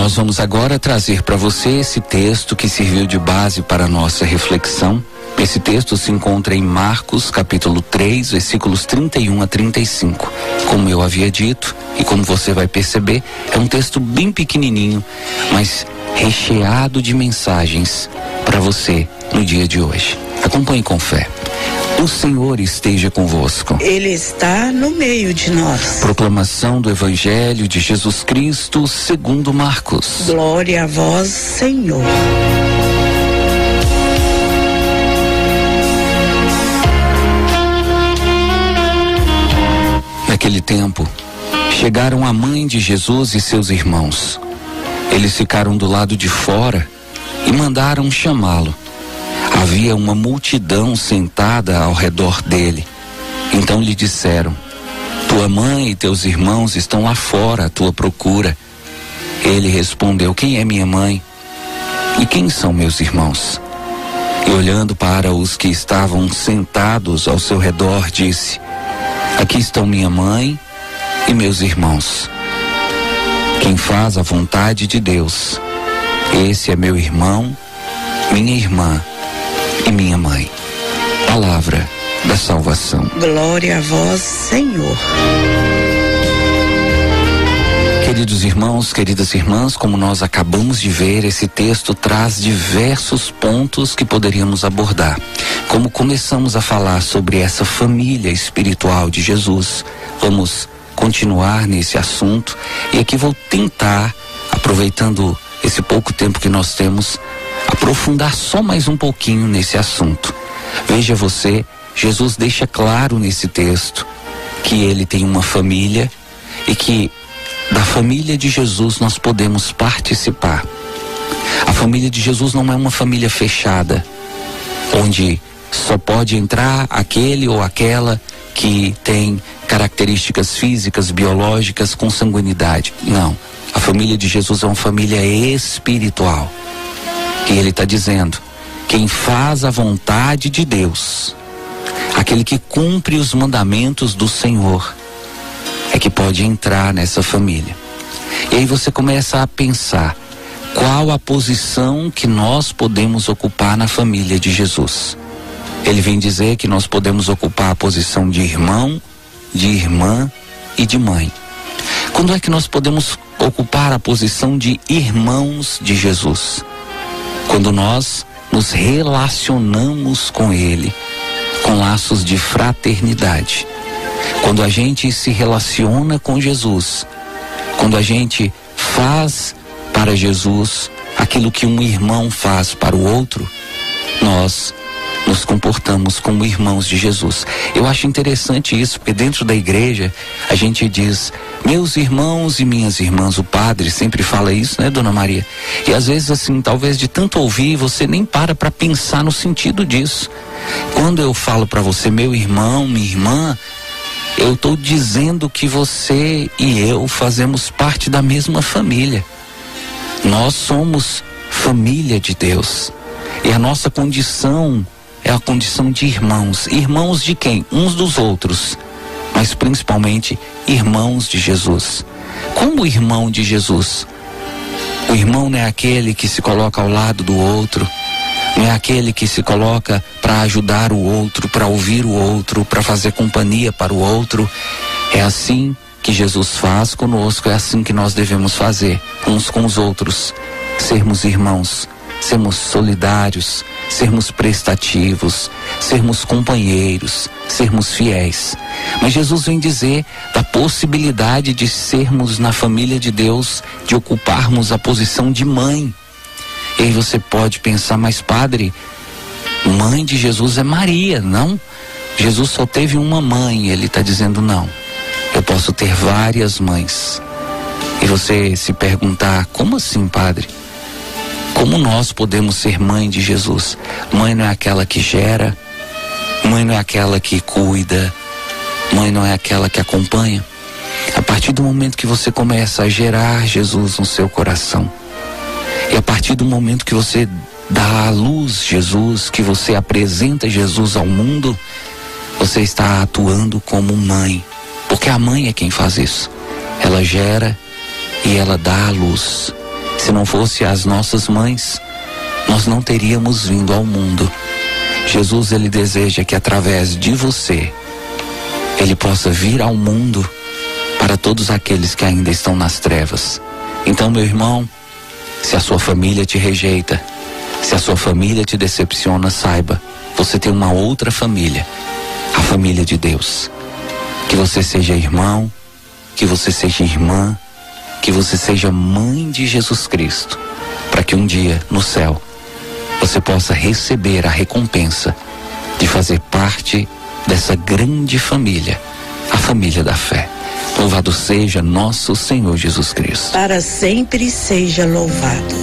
Nós vamos agora trazer para você esse texto que serviu de base para a nossa reflexão. Esse texto se encontra em Marcos, capítulo 3, versículos 31 a 35. Como eu havia dito, e como você vai perceber, é um texto bem pequenininho, mas recheado de mensagens para você no dia de hoje. Acompanhe com fé. O Senhor esteja convosco. Ele está no meio de nós. Proclamação do Evangelho de Jesus Cristo segundo Marcos. Glória a vós, Senhor. Naquele tempo, chegaram a mãe de Jesus e seus irmãos. Eles ficaram do lado de fora e mandaram chamá-lo. Havia uma multidão sentada ao redor dele. Então lhe disseram: tua mãe e teus irmãos estão lá fora à tua procura. Ele respondeu: quem é minha mãe? E quem são meus irmãos? E olhando para os que estavam sentados ao seu redor, disse: aqui estão minha mãe e meus irmãos. Quem faz a vontade de Deus, esse é meu irmão, minha irmã e minha mãe. Palavra da salvação. Glória a vós, Senhor. Queridos irmãos, queridas irmãs, como nós acabamos de ver, esse texto traz diversos pontos que poderíamos abordar. Como começamos a falar sobre essa família espiritual de Jesus, vamos continuar nesse assunto, e aqui vou tentar, aproveitando esse pouco tempo que nós temos, aprofundar só mais um pouquinho nesse assunto. Veja você, Jesus deixa claro nesse texto que ele tem uma família e que da família de Jesus nós podemos participar. A família de Jesus não é uma família fechada, onde só pode entrar aquele ou aquela que tem características físicas, biológicas, com sanguinidade. Não, a família de Jesus é uma família espiritual. E ele está dizendo: quem faz a vontade de Deus, aquele que cumpre os mandamentos do Senhor, é que pode entrar nessa família. E aí você começa a pensar: qual a posição que nós podemos ocupar na família de Jesus? Ele vem dizer que nós podemos ocupar a posição de irmão, de irmã e de mãe. Quando é que nós podemos ocupar a posição de irmãos de Jesus? Quando nós nos relacionamos com Ele, com laços de fraternidade. Quando a gente se relaciona com Jesus, quando a gente faz para Jesus aquilo que um irmão faz para o outro, nós nos comportamos como irmãos de Jesus. Eu acho interessante isso, porque dentro da igreja a gente diz: meus irmãos e minhas irmãs. O padre sempre fala isso, né, Dona Maria? E às vezes, assim, talvez de tanto ouvir, você nem para pensar no sentido disso. Quando eu falo para você meu irmão, minha irmã, eu estou dizendo que você e eu fazemos parte da mesma família. Nós somos família de Deus. E a nossa condição é a condição de irmãos. Irmãos de quem? Uns dos outros, mas principalmente irmãos de Jesus. Como irmão de Jesus? O irmão não é aquele que se coloca ao lado do outro, não é aquele que se coloca para ajudar o outro, para ouvir o outro, para fazer companhia para o outro. É assim que Jesus faz conosco, é assim que nós devemos fazer uns com os outros. Sermos irmãos, sermos solidários, sermos prestativos, sermos companheiros, sermos fiéis. Mas Jesus vem dizer da possibilidade de sermos na família de Deus, de ocuparmos a posição de mãe. E aí você pode pensar: mas padre, mãe de Jesus é Maria, não? Jesus só teve uma mãe. Ele está dizendo: não, eu posso ter várias mães. E você se perguntar: como assim, padre? Como nós podemos ser mãe de Jesus? Mãe não é aquela que gera, mãe não é aquela que cuida, mãe não é aquela que acompanha. A partir do momento que você começa a gerar Jesus no seu coração, e a partir do momento que você dá à luz Jesus, que você apresenta Jesus ao mundo, você está atuando como mãe. Porque a mãe é quem faz isso. Ela gera e ela dá à luz. Se não fosse as nossas mães, nós não teríamos vindo ao mundo. Jesus, ele deseja que através de você, ele possa vir ao mundo para todos aqueles que ainda estão nas trevas. Então, meu irmão, se a sua família te rejeita, se a sua família te decepciona, saiba, você tem uma outra família, a família de Deus. Que você seja irmão, que você seja irmã, que você seja mãe de Jesus Cristo, para que um dia, no céu, você possa receber a recompensa de fazer parte dessa grande família, a família da fé. Louvado seja nosso Senhor Jesus Cristo. Para sempre seja louvado.